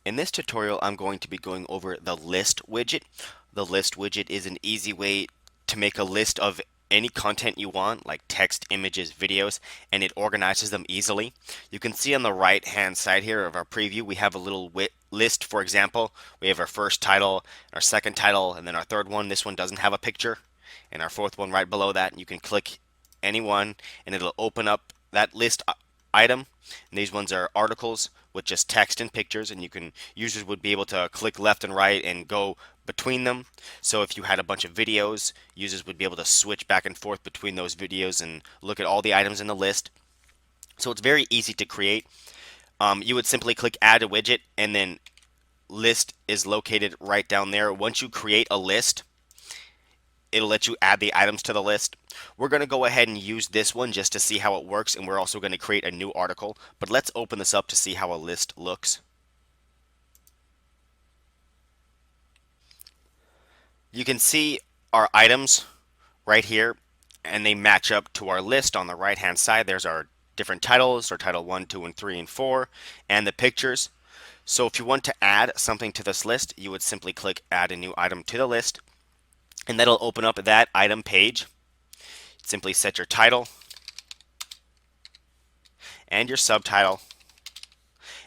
In this tutorial, I'm going to be going over the list widget. The list widget is an easy way to make a list of any content you want, like text, images, videos, and it organizes them easily. You can see on the right hand side here of our preview, we have a little list. For example, we have our first title, our second title, and then our third one. This one doesn't have a picture, and our fourth one right below that. You can click any one, and it'll open up that list item. And these ones are articles with just text and pictures, and users would be able to click left and right and go between them. So if you had a bunch of videos, users would be able to switch back and forth between those videos and look at all the items in the list. So it's very easy to create. You would simply click add a widget, and then list is located right down there. Once you create a list, it'll let you add the items to the list. We're going to go ahead and use this one just to see how it works, and we're also going to create a new article. But let's open this up to see how a list looks. You can see our items right here, and they match up to our list on the right hand side. There's our different titles, our title 1, 2, and 3, and 4, and the pictures. So if you want to add something to this list, you would simply click add a new item to the list, and that'll open up that item page. Simply set your title and your subtitle,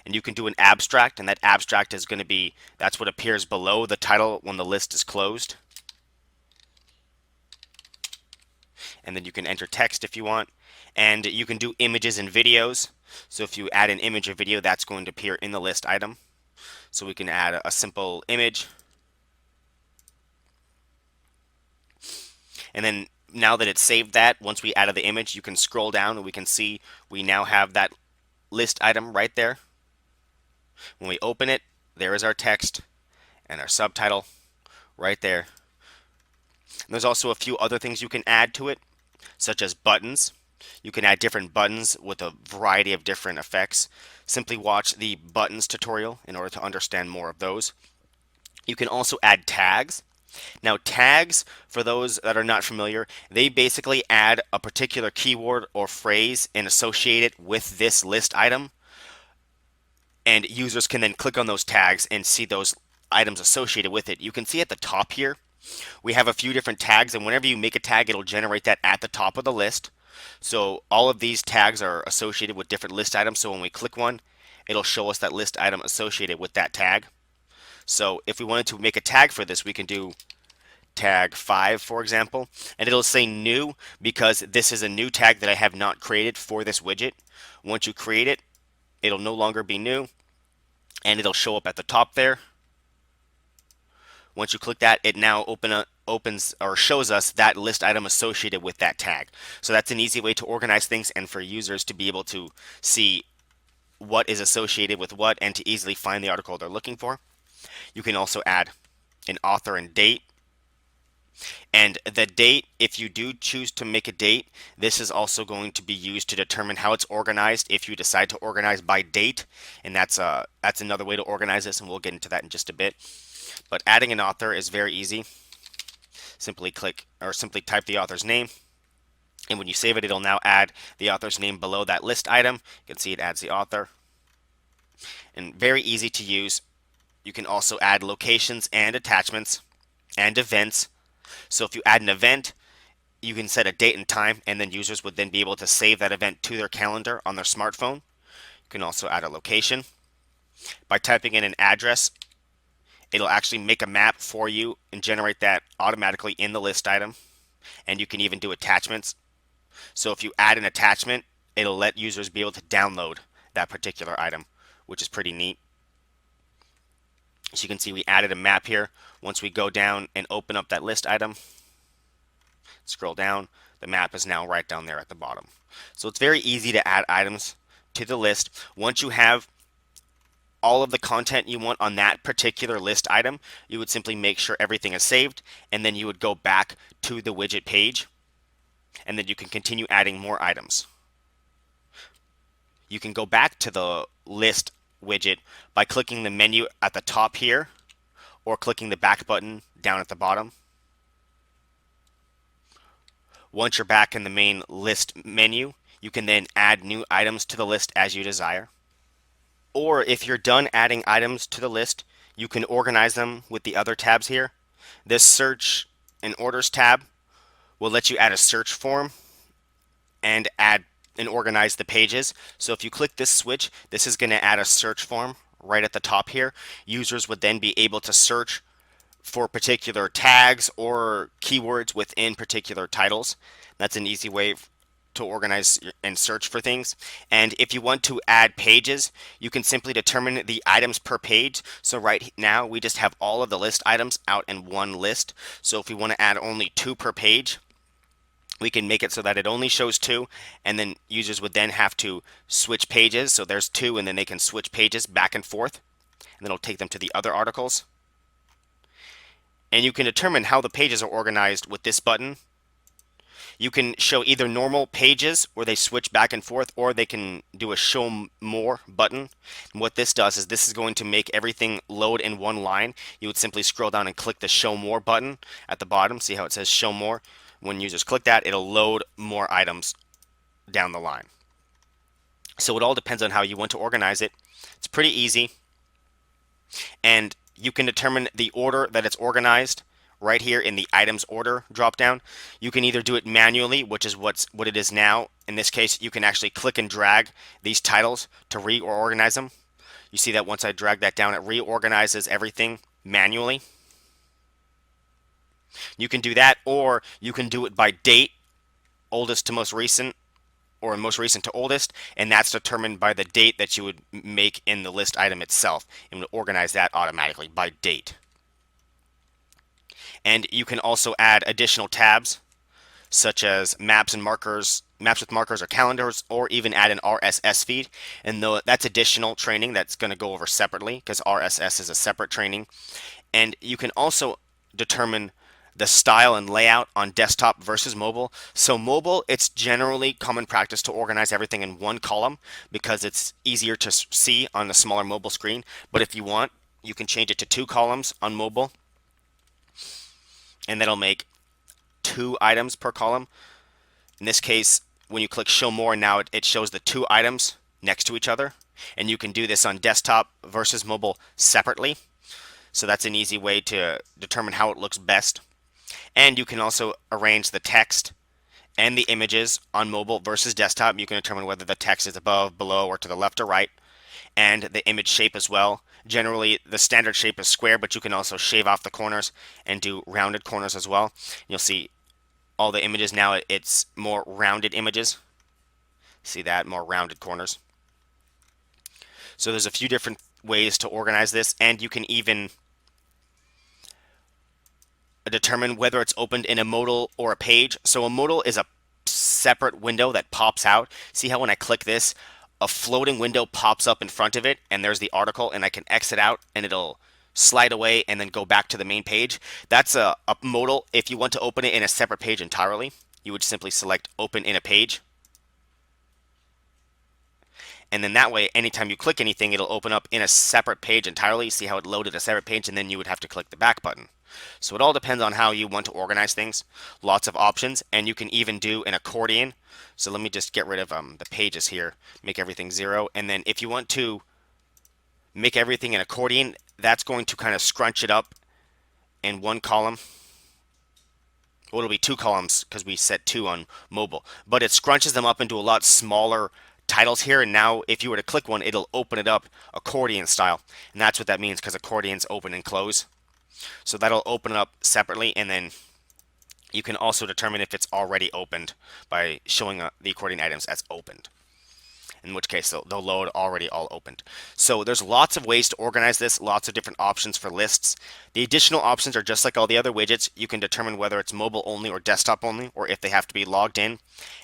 and you can do an abstract, and that abstract is going to be, that's what appears below the title when the list is closed. And then you can enter text if you want, and you can do images and videos. So if you add an image or video, that's going to appear in the list item. So we can add a simple image, and then now that it's saved that, once we added the image, you can scroll down and we can see we now have that list item right there. When we open it, there is our text and our subtitle right there. And there's also a few other things you can add to it, such as buttons. You can add different buttons with a variety of different effects. Simply watch the buttons tutorial in order to understand more of those. You can also add tags. Now, tags, for those that are not familiar, they basically add a particular keyword or phrase and associate it with this list item. And users can then click on those tags and see those items associated with it. You can see at the top here, we have a few different tags, and whenever you make a tag, it'll generate that at the top of the list. So all of these tags are associated with different list items. So when we click one, it'll show us that list item associated with that tag. So if we wanted to make a tag for this, we can do tag 5, for example, and it'll say new because this is a new tag that I have not created for this widget. Once you create it, it'll no longer be new, and it'll show up at the top there. Once you click that, it now opens or shows us that list item associated with that tag. So that's an easy way to organize things and for users to be able to see what is associated with what and to easily find the article they're looking for. You can also add an author and date. And the date, if you do choose to make a date, this is also going to be used to determine how it's organized if you decide to organize by date. And that's another way to organize this, and we'll get into that in just a bit. But adding an author is very easy. Simply type the author's name. And when you save it, it'll now add the author's name below that list item. You can see it adds the author. And very easy to use. You can also add locations and attachments and events. So if you add an event, you can set a date and time, and then users would then be able to save that event to their calendar on their smartphone. You can also add a location. By typing in an address, it'll actually make a map for you and generate that automatically in the list item. And you can even do attachments. So if you add an attachment, it'll let users be able to download that particular item, which is pretty neat. So you can see we added a map here. Once we go down and open up that list item, scroll down, the map is now right down there at the bottom. So it's very easy to add items to the list. Once you have all of the content you want on that particular list item, you would simply make sure everything is saved, and then you would go back to the widget page, and then you can continue adding more items. You can go back to the list widget by clicking the menu at the top here, or clicking the back button down at the bottom. Once you're back in the main list menu, you can then add new items to the list as you desire. Or if you're done adding items to the list, you can organize them with the other tabs here. This search and orders tab will let you add a search form and add and organize the pages. So if you click this switch, this is going to add a search form right at the top here. Users would then be able to search for particular tags or keywords within particular titles. That's an easy way to organize and search for things. And if you want to add pages, you can simply determine the items per page. So right now we just have all of the list items out in one list. So if we want to add only 2 per page, we can make it so that it only shows 2, and then users would then have to switch pages. So there's 2, and then they can switch pages back and forth, and then it'll take them to the other articles. And you can determine how the pages are organized with this button. You can show either normal pages where they switch back and forth, or they can do a show more button. And what this does is this is going to make everything load in one line. You would simply scroll down and click the show more button at the bottom. See how it says show more? When users click that, it'll load more items down the line. So it all depends on how you want to organize it. It's pretty easy. And you can determine the order that it's organized right here in the items order dropdown. You can either do it manually, which is what it is now. In this case, you can actually click and drag these titles to reorganize them. You see that once I drag that down, it reorganizes everything manually. You can do that, or you can do it by date, oldest to most recent, or most recent to oldest, and that's determined by the date that you would make in the list item itself, and would organize that automatically by date. And you can also add additional tabs, such as maps and markers, maps with markers or calendars, or even add an RSS feed. And though that's additional training that's going to go over separately, because RSS is a separate training. And you can also determine the style and layout on desktop versus mobile. So mobile, it's generally common practice to organize everything in one column because it's easier to see on a smaller mobile screen. But if you want, you can change it to 2 columns on mobile, and that'll make 2 items per column. In this case, when you click show more, now it shows the 2 items next to each other. And you can do this on desktop versus mobile separately. So that's an easy way to determine how it looks best. And you can also arrange the text and the images on mobile versus desktop. You can determine whether the text is above, below, or to the left or right. And the image shape as well. Generally, the standard shape is square, but you can also shave off the corners and do rounded corners as well. You'll see all the images now, it's more rounded images. See that? More rounded corners. So there's a few different ways to organize this, and you can even determine whether it's opened in a modal or a page. So a modal is a separate window that pops out. See how when I click this, a floating window pops up in front of it, and there's the article, and I can exit out and it'll slide away and then go back to the main page. That's a modal. If you want to open it in a separate page entirely, you would simply select open in a page. And then that way, anytime you click anything, it'll open up in a separate page entirely. See how it loaded a separate page, and then you would have to click the back button. So it all depends on how you want to organize things. Lots of options, and you can even do an accordion. So let me just get rid of the pages here, make everything 0. And then if you want to make everything an accordion, that's going to kind of scrunch it up in one column. Well, it'll be 2 columns because we set 2 on mobile. But it scrunches them up into a lot smaller titles here, and now if you were to click one, it'll open it up accordion style, and that's what that means, because accordions open and close. So that'll open it up separately, and then you can also determine if it's already opened by showing the accordion items as opened, in which case they'll load already all opened. So there's lots of ways to organize this, lots of different options for lists. The additional options are just like all the other widgets. You can determine whether it's mobile only or desktop only, or if they have to be logged in.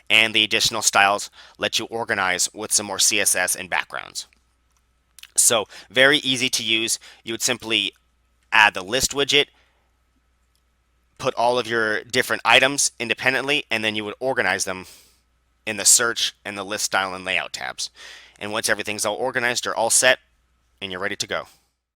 And the additional styles let you organize with some more CSS and backgrounds. So very easy to use. You would simply add the list widget, put all of your different items independently, and then you would organize them in the search and the list style and layout tabs. And once everything's all organized, you're all set and you're ready to go.